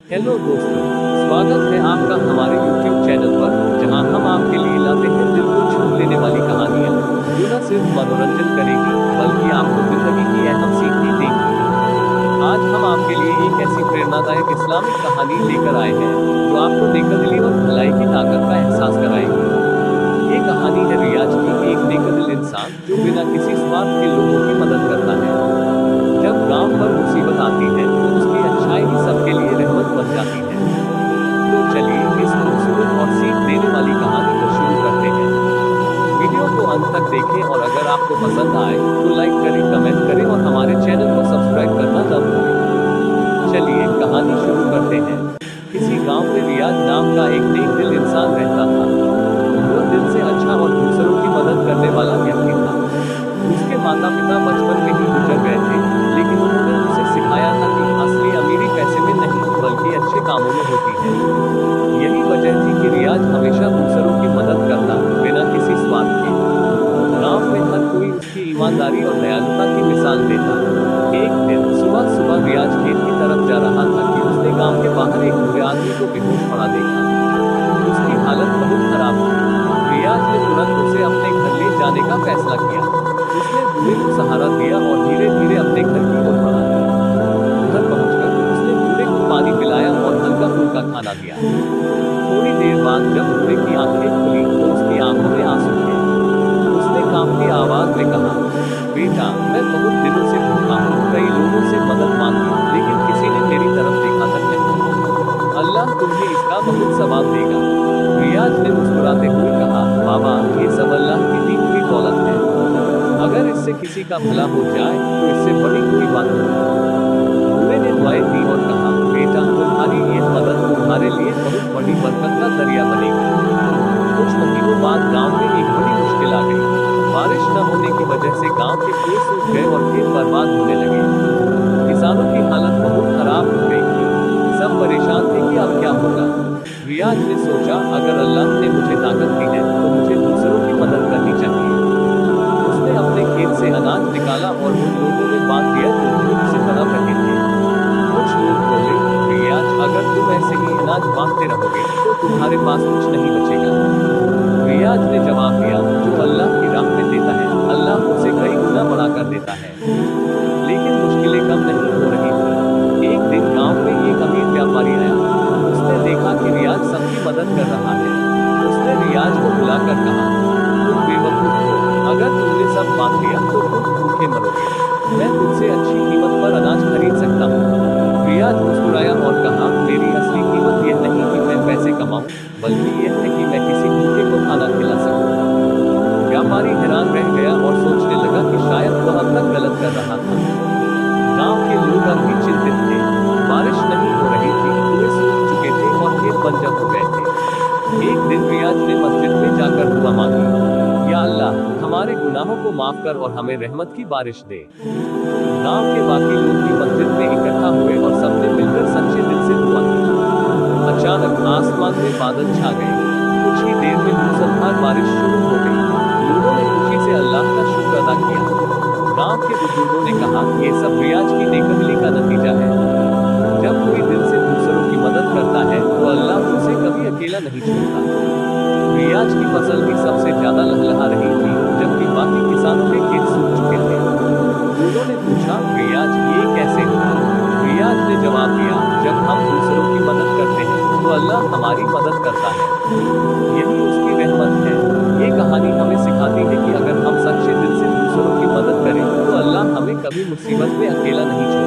Hello दोस्तों, स्वागत है आपका हमारे YouTube चैनल पर, जहां हम आपके लिए लाते हैं दिल को छू लेने वाली कहानियां, जो न सिर्फ मनोरंजन करेगी, बल्कि आपको जिंदगी की अहम सीख भी देंगी। आज हम आपके लिए एक ऐसी प्रेरणादायक इस्लामिक कहानी लेकर आए हैं, जो आपको नेकदिली और भलाई की ताकत का एहसास कराएगी। ये कहानी है रियाज की, एक नेकदिल इंसान जो बिना किसी स्वार्थ के लोगों की मदद करता है। जब गांव पर मुसीबत आती है, तो उसकी अच्छाई ही सबके लिए रहमत बन जाती है। तो चलिए इस खूबसूरत और सीख देने वाली कहानी को शुरू करते हैं। वीडियो को अंत तक देखें और अगर आपको पसंद आए तो लाइक करें, कमेंट करें और हमारे चैनल को सब्सक्राइब करना न भूलें। चलिए कहानी शुरू करते हैं। किसी गांव में रियाज नाम का एक नेकदिल इंसान रहता था। वो दिल से अच्छा और दूसरों की मदद करने वाला व्यक्ति था। उसके माता पिता बचपन में ही गुजर गए थे, लेकिन उन्होंने उसे सिखाया था कि असली अमीरी पैसे में नहीं, बल्कि अच्छे कामों में होती है। यही वजह थी कि रियाज हमेशा दूसरों की मदद करता, बिना किसी स्वार्थ के। गांव में हर कोई उसकी ईमानदारी और दयालुता की मिसाल देता। एक दिन सुबह सुबह रियाज खेत की तरफ जा रहा था कि उसने गांव के बाहर एक बूढ़े आदमी को बेहोश पड़ा देखा। उसकी हालत बहुत खराब थी। रियाज ने तुरंत उसे अपने घर ले जाने का फैसला किया। उसने बूढ़े को सहारा दिया और धीरे धीरे अपने घर की ओर बढ़ा। घर पहुंचकर उसने बूढ़े को पानी पिलाया और हल्का फुल्का खाना दिया। थोड़ी देर बाद जब बूढ़े की आंखें खुली तो उसकी आंखों में आंसू थे। उसने कांपती आवाज में कहा, बेटा, मैं बहुत दिनों से भूखा हूँ, कई लोगों से मदद मांगी, लेकिन किसी ने मेरी तरफ देखा तक नहीं। अल्लाह तुम्हें इसका बहुत सवाब देगा। रियाज ने मुस्कुराते हुए कहा, बाबा, ये सब अल्लाह की दी हुई दौलत है। अगर इससे किसी का भला हो जाए तो इससे बड़ी कोई बात नहीं। बूढ़े ने दुआएं दी और कहा, बेटा, तुम्हारी ये मदद तुम्हारे लिए बहुत बड़ी बरकत का जरिया बनेगी। कुछ महीनों बाद गांव में एक बड़ी मुश्किल आ गई। बारिश न होने की वजह से गांव के कुएं सूख गए और खेत बर्बाद होने लगे। किसानों की हालत बहुत खराब हो गई थी। सब परेशान थे कि अब क्या होगा। रियाज ने सोचा, अगर अल्लाह ने मुझे ताकत दी है तो मुझे दूसरों की मदद करनी चाहिए। उसने अपने खेत से अनाज निकाला और उन लोगों में बांट दिया जो भूख से तड़प रहे थे। कुछ लोग बोले, रियाज, अगर तुम ऐसे ही अनाज बांटते रहोगे तो तुम्हारे पास कुछ नहीं बचेगा। रियाज ने जवाब दिया, जो अल्लाह की राह में देता है, अल्लाह उसे कई गुना बढ़ा कर देता है। लेकिन मुश्किलें कम नहीं हो रही थी। एक दिन गांव में एक अमीर व्यापारी आया। उसने देखा कि रियाज सबकी मदद कर रहा है। उसने रियाज को बुलाकर कहा, तुम बेवकूफ हो, अगर तुमने सब बांट दिया तो तुम भूखे मरोगे। मैं तुमसे अच्छी कीमत पर अनाज खरीद सकता हूँ। रियाज मुस्कुराया और कहा, मेरी असली कीमत यह नहीं कि मैं पैसे कमाऊं, बल्कि यह है कि मैं किसी भूखे को खाना खिला सकूं। व्यापारी हैरान रह गया और सोचने लगा कि शायद वह अब तक गलत कर रहा था। गांव के लोग अब भी चिंतित थे। बारिश नहीं हो रही थी, कुएं सूख चुके थे और खेत बंजर हो गए थे। एक दिन रियाज ने मस्जिद में जाकर दुआ मांगी, या अल्लाह, हमारे गुनाहों को माफ कर और हमें रहमत की बारिश दे। गांव के बाकी लोग भी मस्जिद में इकट्ठा हुए और सबने मिलकर सच्चे दिल से दुआ की। अचानक आसमान में बादल छा गए। कुछ ही देर में मूसलाधार बारिश शुरू हो गई। लोगों ने खुशी से अल्लाह का शुक्र अदा किया। गांव के बुजुर्गों ने कहा, ये सब रियाज की नेकदिली का नतीजा है। जब कोई दिल से दूसरों की मदद करता है तो अल्लाह उसे कभी अकेला नहीं छोड़ता। रियाज की फसल भी सबसे ज्यादा लहलहा रही थी, जबकि बाकी किसानों के खेत सूख चुके थे। लोगों ने पूछा, रियाज, ये कैसे हुआ? रियाज ने जवाब दिया, जब हम दूसरों की मदद करते हैं तो अल्लाह हमारी मदद करता है। यही उसकी रहमत है। ये कहानी हमें सिखाती है कि अगर हम सच्चे दिल से दूसरों की मदद करें तो अल्लाह हमें कभी मुसीबत में अकेला नहीं छोड़ता।